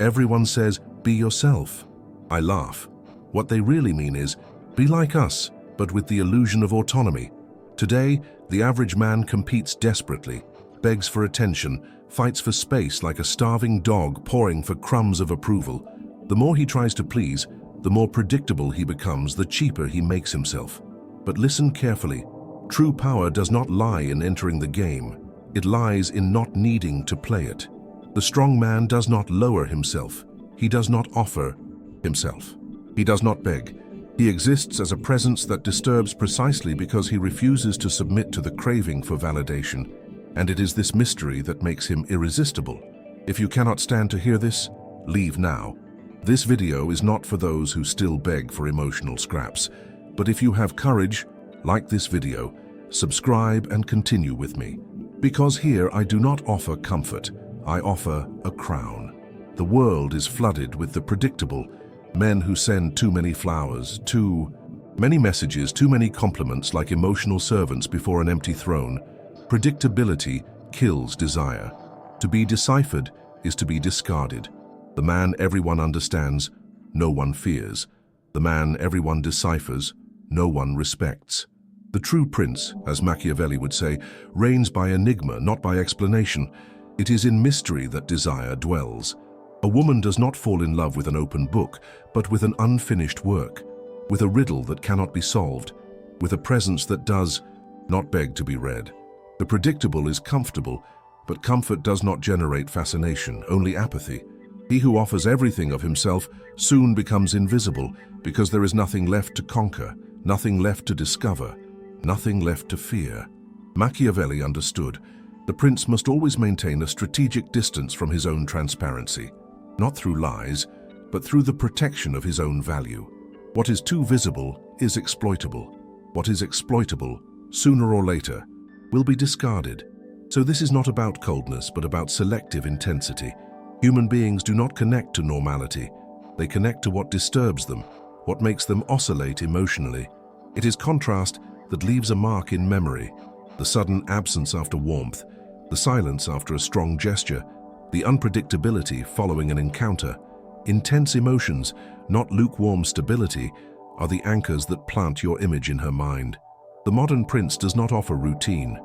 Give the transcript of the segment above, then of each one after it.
Everyone says, be yourself. I laugh. What they really mean is, be like us, but with the illusion of autonomy. Today, the average man competes desperately, begs for attention, fights for space like a starving dog pawing for crumbs of approval. The more he tries to please, the more predictable he becomes, the cheaper he makes himself. But listen carefully. True power does not lie in entering the game. It lies in not needing to play it. The strong man does not lower himself. He does not offer himself. He does not beg. He exists as a presence that disturbs precisely because he refuses to submit to the craving for validation. And it is this mystery that makes him irresistible. If you cannot stand to hear this, leave now. This video is not for those who still beg for emotional scraps. But if you have courage, like this video, subscribe and continue with me. Because here I do not offer comfort, I offer a crown. The world is flooded with the predictable, men who send too many flowers, too many messages, too many compliments like emotional servants before an empty throne. Predictability kills desire. To be deciphered is to be discarded. The man everyone understands, no one fears. The man everyone deciphers, no one respects. The true prince, as Machiavelli would say, reigns by enigma, not by explanation. It is in mystery that desire dwells. A woman does not fall in love with an open book, but with an unfinished work, with a riddle that cannot be solved, with a presence that does not beg to be read. The predictable is comfortable, but comfort does not generate fascination, only apathy. He who offers everything of himself soon becomes invisible because there is nothing left to conquer, nothing left to discover, nothing left to fear. Machiavelli understood the prince must always maintain a strategic distance from his own transparency, not through lies, but through the protection of his own value. What is too visible is exploitable. What is exploitable, sooner or later, will be discarded. So this is not about coldness, but about selective intensity. Human beings do not connect to normality. They connect to what disturbs them, what makes them oscillate emotionally. It is contrast that leaves a mark in memory. The sudden absence after warmth, the silence after a strong gesture, the unpredictability following an encounter. Intense emotions, not lukewarm stability, are the anchors that plant your image in her mind. The modern prince does not offer routine.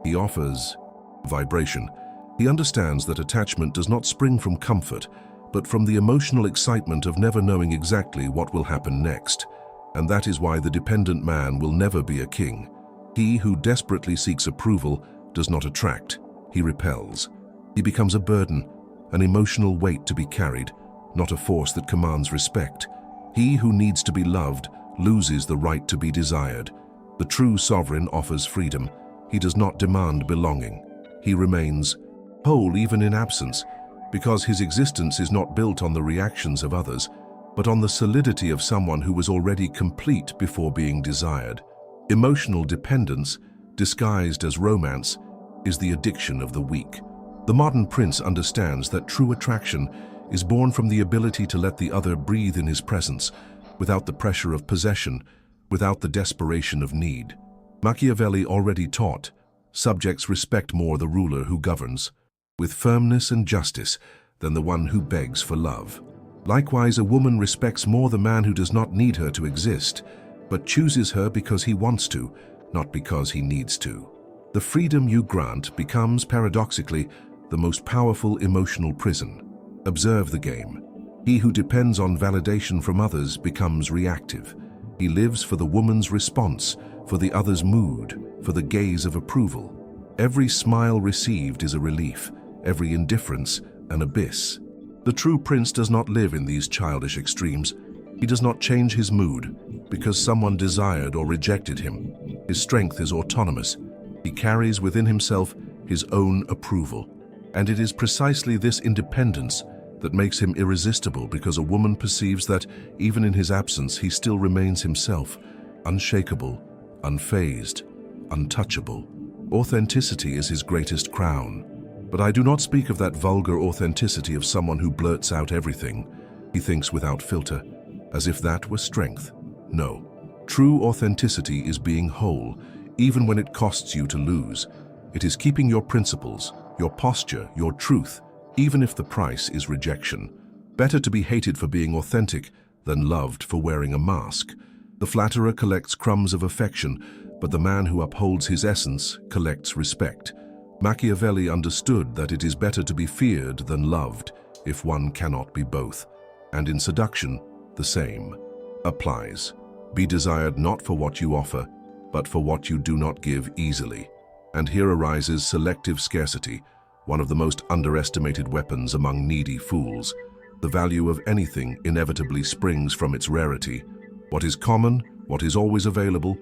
He offers vibration. He understands that attachment does not spring from comfort, but from the emotional excitement of never knowing exactly what will happen next. And that is why the dependent man will never be a king. He who desperately seeks approval does not attract, he repels. He becomes a burden, an emotional weight to be carried, not a force that commands respect. He who needs to be loved loses the right to be desired. The true sovereign offers freedom. He does not demand belonging. He remains whole even in absence, because his existence is not built on the reactions of others, but on the solidity of someone who was already complete before being desired. Emotional dependence, disguised as romance, is the addiction of the weak. The modern prince understands that true attraction is born from the ability to let the other breathe in his presence, without the pressure of possession, without the desperation of need. Machiavelli already taught, subjects respect more the ruler who governs, with firmness and justice, than the one who begs for love. Likewise, a woman respects more the man who does not need her to exist, but chooses her because he wants to, not because he needs to. The freedom you grant becomes, paradoxically, the most powerful emotional prison. Observe the game. He who depends on validation from others becomes reactive. He lives for the woman's response, for the other's mood, for the gaze of approval. Every smile received is a relief, every indifference an abyss. The true prince does not live in these childish extremes. He does not change his mood because someone desired or rejected him. His strength is autonomous. He carries within himself his own approval. And it is precisely this independence that makes him irresistible, because a woman perceives that, even in his absence, he still remains himself, unshakable, unfazed, untouchable. Authenticity is his greatest crown. But I do not speak of that vulgar authenticity of someone who blurts out everything. He thinks without filter, as if that were strength. No. True authenticity is being whole, even when it costs you to lose. It is keeping your principles, your posture, your truth, even if the price is rejection. Better to be hated for being authentic than loved for wearing a mask. The flatterer collects crumbs of affection, but the man who upholds his essence collects respect. Machiavelli understood that it is better to be feared than loved if one cannot be both. And in seduction, the same applies. Be desired not for what you offer, but for what you do not give easily. And here arises selective scarcity, one of the most underestimated weapons among needy fools. The value of anything inevitably springs from its rarity. What is common, what is always available,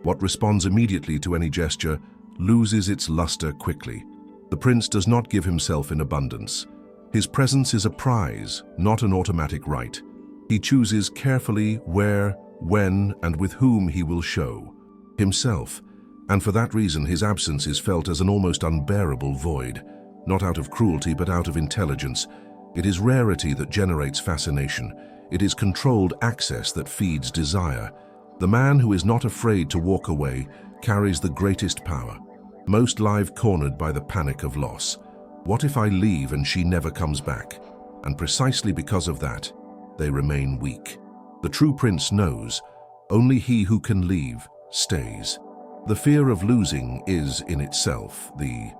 what responds immediately to any gesture, loses its luster quickly. The prince does not give himself in abundance. His presence is a prize, not an automatic right. He chooses carefully where, when, and with whom he will show himself, and for that reason his absence is felt as an almost unbearable void, not out of cruelty but out of intelligence. It is rarity that generates fascination. It is controlled access that feeds desire. The man who is not afraid to walk away carries the greatest power. Most lie cornered by the panic of loss. What if I leave and she never comes back? And precisely because of that, they remain weak. The true prince knows, only he who can leave stays. The fear of losing is, in itself, the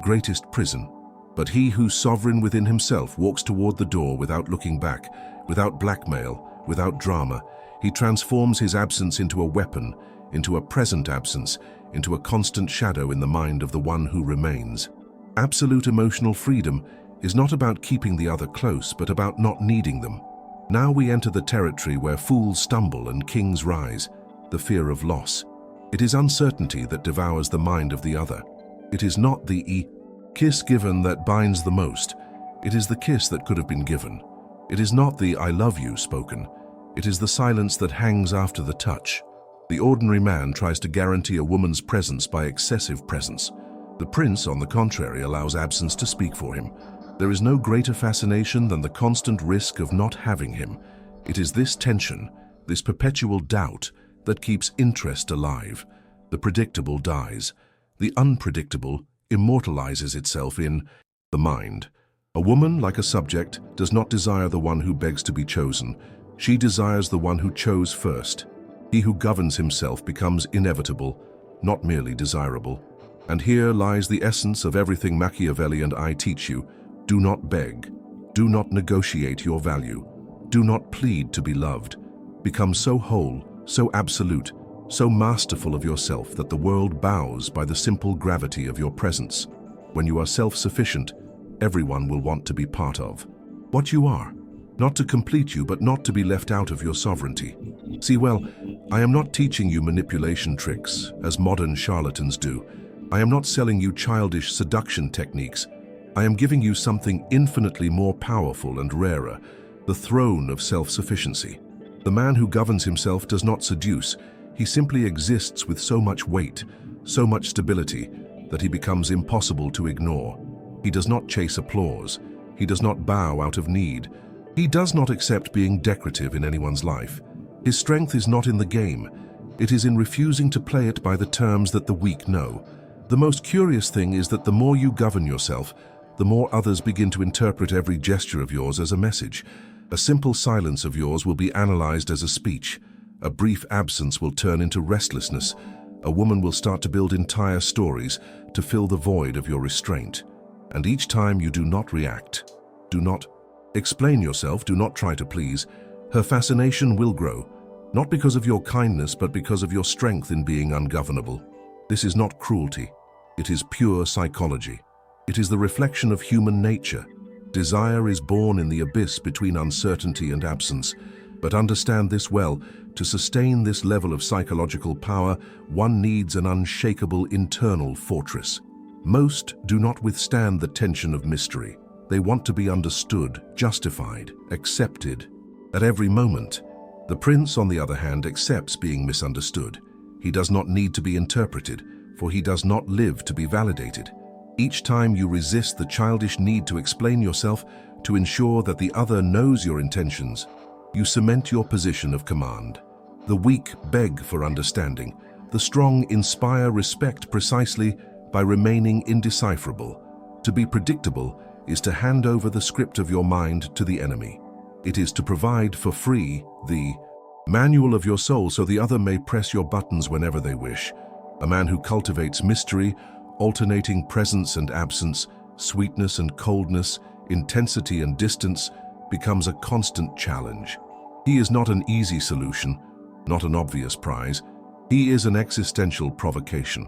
greatest prison. But he who's sovereign within himself walks toward the door without looking back, without blackmail, without drama. He transforms his absence into a weapon, into a present absence, into a constant shadow in the mind of the one who remains. Absolute emotional freedom is not about keeping the other close, but about not needing them. Now we enter the territory where fools stumble and kings rise, the fear of loss. It is uncertainty that devours the mind of the other. It is not the kiss given that binds the most. It is the kiss that could have been given. It is not the I love you spoken. It is the silence that hangs after the touch. The ordinary man tries to guarantee a woman's presence by excessive presence. The prince, on the contrary, allows absence to speak for him. There is no greater fascination than the constant risk of not having him. It is this tension, this perpetual doubt, that keeps interest alive. The predictable dies. The unpredictable immortalizes itself in the mind. A woman, like a subject, does not desire the one who begs to be chosen. She desires the one who chose first. He who governs himself becomes inevitable, not merely desirable. And here lies the essence of everything Machiavelli and I teach you. Do not beg. Do not negotiate your value. Do not plead to be loved. Become so whole, so absolute, so masterful of yourself that the world bows by the simple gravity of your presence. When you are self-sufficient, everyone will want to be part of what you are. Not to complete you, but not to be left out of your sovereignty. See, well, I am not teaching you manipulation tricks, as modern charlatans do. I am not selling you childish seduction techniques. I am giving you something infinitely more powerful and rarer, the throne of self-sufficiency. The man who governs himself does not seduce. He simply exists with so much weight, so much stability, that he becomes impossible to ignore. He does not chase applause. He does not bow out of need. He does not accept being decorative in anyone's life. His strength is not in the game. It is in refusing to play it by the terms that the weak know. The most curious thing is that the more you govern yourself, the more others begin to interpret every gesture of yours as a message. A simple silence of yours will be analyzed as a speech. A brief absence will turn into restlessness. A woman will start to build entire stories to fill the void of your restraint. And each time you do not react, do not explain yourself, do not try to please, her fascination will grow, not because of your kindness, but because of your strength in being ungovernable. This is not cruelty. It is pure psychology. It is the reflection of human nature. Desire is born in the abyss between uncertainty and absence. But understand this well, to sustain this level of psychological power, one needs an unshakable internal fortress. Most do not withstand the tension of mystery. They want to be understood, justified, accepted at every moment. The prince, on the other hand, accepts being misunderstood. He does not need to be interpreted, for he does not live to be validated. Each time you resist the childish need to explain yourself, to ensure that the other knows your intentions, you cement your position of command. The weak beg for understanding. The strong inspire respect precisely by remaining indecipherable. To be predictable is to hand over the script of your mind to the enemy. It is to provide for free the manual of your soul so the other may press your buttons whenever they wish. A man who cultivates mystery, alternating presence and absence, sweetness and coldness, intensity and distance, becomes a constant challenge. He is not an easy solution, not an obvious prize. He is an existential provocation,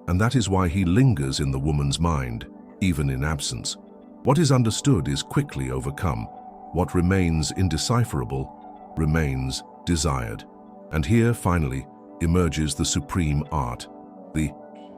and that is why he lingers in the woman's mind, even in absence. What is understood is quickly overcome. What remains indecipherable remains desired. And here, finally, emerges the supreme art, the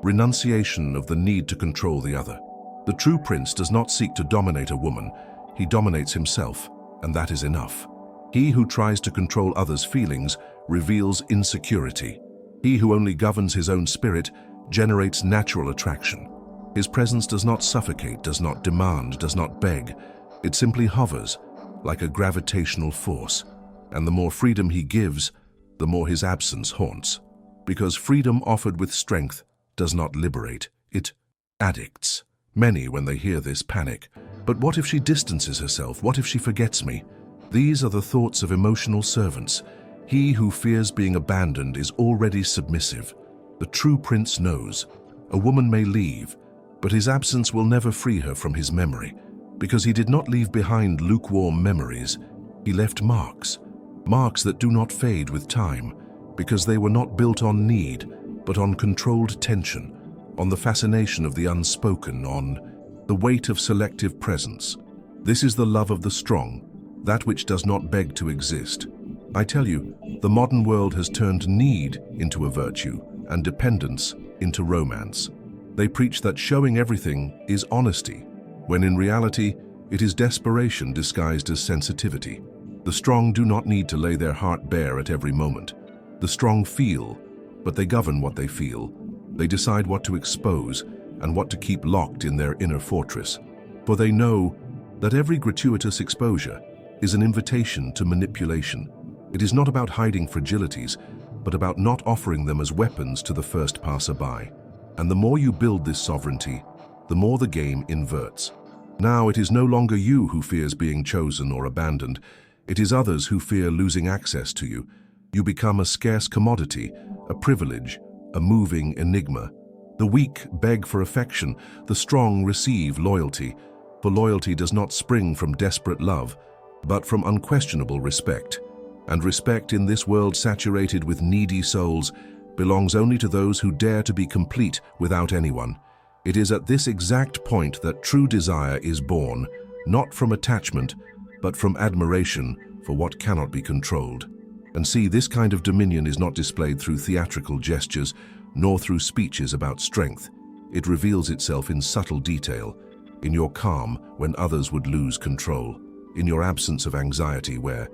renunciation of the need to control the other. The true prince does not seek to dominate a woman, he dominates himself, and that is enough. He who tries to control others' feelings reveals insecurity. He who only governs his own spirit generates natural attraction. His presence does not suffocate, does not demand, does not beg. It simply hovers, like a gravitational force. And the more freedom he gives, the more his absence haunts. Because freedom offered with strength does not liberate, it addicts. Many, when they hear this, panic. But what if she distances herself? What if she forgets me? These are the thoughts of emotional servants. He who fears being abandoned is already submissive. The true prince knows. A woman may leave, but his absence will never free her from his memory. Because he did not leave behind lukewarm memories, he left marks. Marks that do not fade with time, because they were not built on need, but on controlled tension, on the fascination of the unspoken, on the weight of selective presence. This is the love of the strong, that which does not beg to exist. I tell you, the modern world has turned need into a virtue and dependence into romance. They preach that showing everything is honesty, when in reality, it is desperation disguised as sensitivity. The strong do not need to lay their heart bare at every moment. The strong feel, but they govern what they feel. They decide what to expose and what to keep locked in their inner fortress. For they know that every gratuitous exposure is an invitation to manipulation. It is not about hiding fragilities, but about not offering them as weapons to the first passerby. And the more you build this sovereignty, the more the game inverts. Now it is no longer you who fears being chosen or abandoned. It is others who fear losing access to you. You become a scarce commodity, a privilege, a moving enigma. The weak beg for affection, the strong receive loyalty, for loyalty does not spring from desperate love, but from unquestionable respect. And respect in this world saturated with needy souls belongs only to those who dare to be complete without anyone. It is at this exact point that true desire is born, not from attachment, but from admiration for what cannot be controlled. And see, this kind of dominion is not displayed through theatrical gestures, nor through speeches about strength. It reveals itself in subtle detail, in your calm when others would lose control, in your absence of anxiety where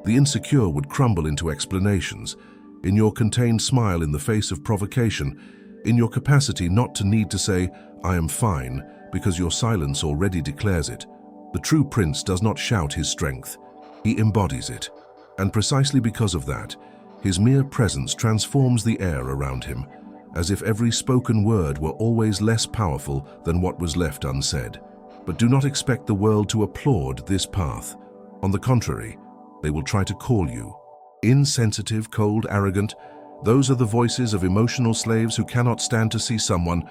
the insecure would crumble into explanations, in your contained smile in the face of provocation, in your capacity not to need to say, "I am fine," because your silence already declares it. The true prince does not shout his strength, he embodies it. And precisely because of that, his mere presence transforms the air around him, as if every spoken word were always less powerful than what was left unsaid. But do not expect the world to applaud this path. On the contrary, they will try to call you insensitive, cold, arrogant. Those are the voices of emotional slaves who cannot stand to see someone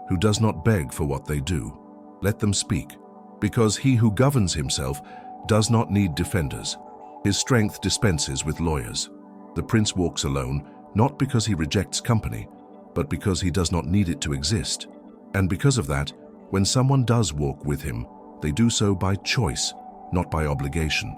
who does not beg for what they do. Let them speak, because he who governs himself does not need defenders. His strength dispenses with lawyers. The prince walks alone, not because he rejects company, but because he does not need it to exist. And because of that, when someone does walk with him, they do so by choice, not by obligation.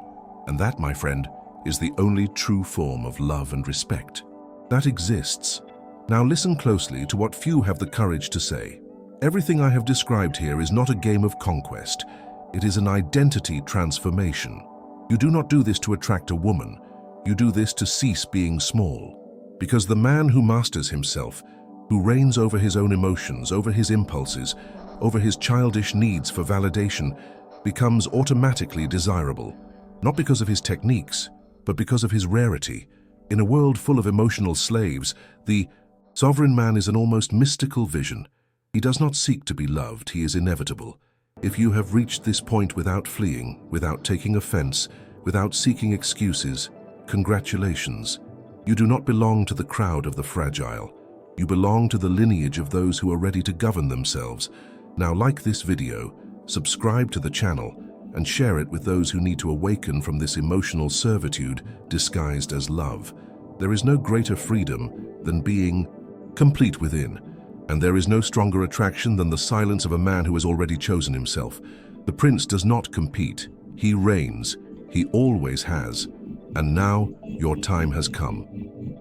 And that, my friend, is the only true form of love and respect that exists. Now listen closely to what few have the courage to say. Everything I have described here is not a game of conquest. It is an identity transformation. You do not do this to attract a woman. You do this to cease being small. Because the man who masters himself, who reigns over his own emotions, over his impulses, over his childish needs for validation, becomes automatically desirable. Not because of his techniques, but because of his rarity. In a world full of emotional slaves, the sovereign man is an almost mystical vision. He does not seek to be loved, he is inevitable. If you have reached this point without fleeing, without taking offense, without seeking excuses, congratulations. You do not belong to the crowd of the fragile. You belong to the lineage of those who are ready to govern themselves. Now, like this video, subscribe to the channel, and share it with those who need to awaken from this emotional servitude disguised as love. There is no greater freedom than being complete within, and there is no stronger attraction than the silence of a man who has already chosen himself. The prince does not compete. He reigns. He always has. And now your time has come.